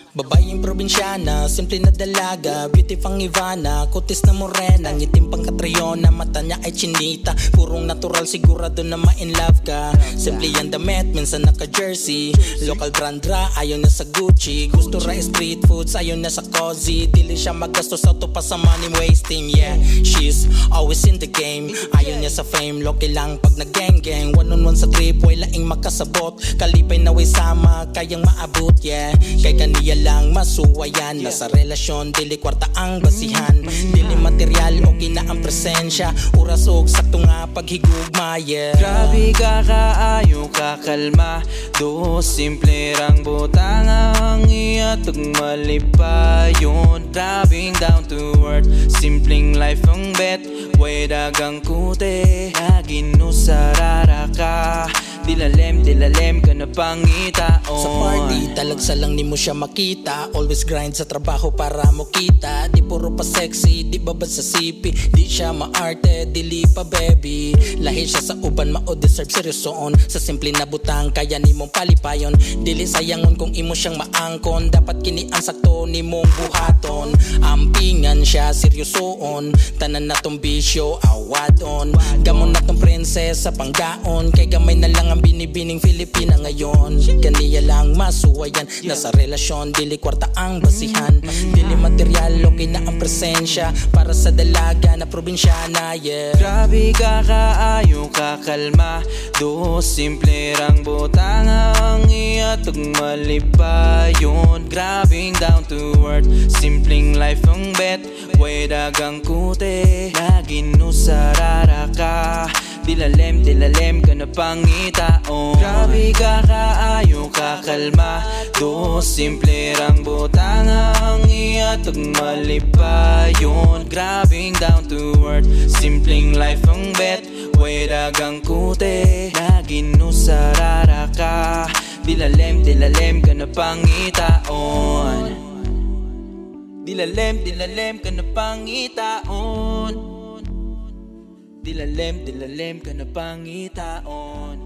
Babayeng probinsyana, simple na dalaga, beauty pang Ivana, kutis na morena, ngitim pang Catriona, mata niya ay chinita, purong natural sigurado na ma-in love ka. Simple yan damit, minsan naka-jersey, local brand ra, ayaw na sa Gucci, gusto ra street foods, ayaw na sa cozy, dili siya magastos auto pa sa money wasting. Yeah, she's always in the game, ayaw niya sa fame, loki lang pag nag-gang-gang, one on one sa trip, way laing makasabot, kalipay na way sama, kayang maabot. Yeah, kay kaniya lang masuwayan, nasa relasyon dili kwarta ang basihan, dili material o gina ang presensya, oras og sakto nga paghigugma. Yeah, grabe ka kaayo kakalma, do simple rang butang ang iyatog malipayon, grabing down to earth, simpleng life ang bet, way dagang kute, naginusarara ka, dilalem ka na pangita on. Sa party, talagsa lang ni mo siya makita, always grind sa trabaho para mo kita, di puro pa sexy, di babad sa sipi, di siya maarte, dili pa baby, lahi siya sa uban, mao deserve seryosoon, sa simple na butang kaya ni mong palipayon, dili sayangon kung imo siyang maangkon, dapat kini ang sakto ni mong buhaton, ampingan siya seryosoon, tanan na tong bisyo awadon, gamon na tong prinsesa panggaon, kay gamay na lang ang binibining Filipina ngayon, kaniya lang masuwayan, nasa relasyon dili kwarta ang basihan, dili material okay na ang presensya, para sa dalaga na probinsyana. Yeah, grabe ka kaayo kakalma, do simple rang butang ang iyatog malipayon, grabing down to earth, simpleng life ang bet, way dagang kute, naginusarara ka, dilalem ka na pangita on. Grabe ka kaayo kakalma, do simple rang butang ang iyatog malipayon, grabing down to earth, simpleng life ang bet, way dagang kute, naginusarara ka, dilalem ka na pangita on. Dilalem ka na pangita on. Dilalem ka na pangitaon.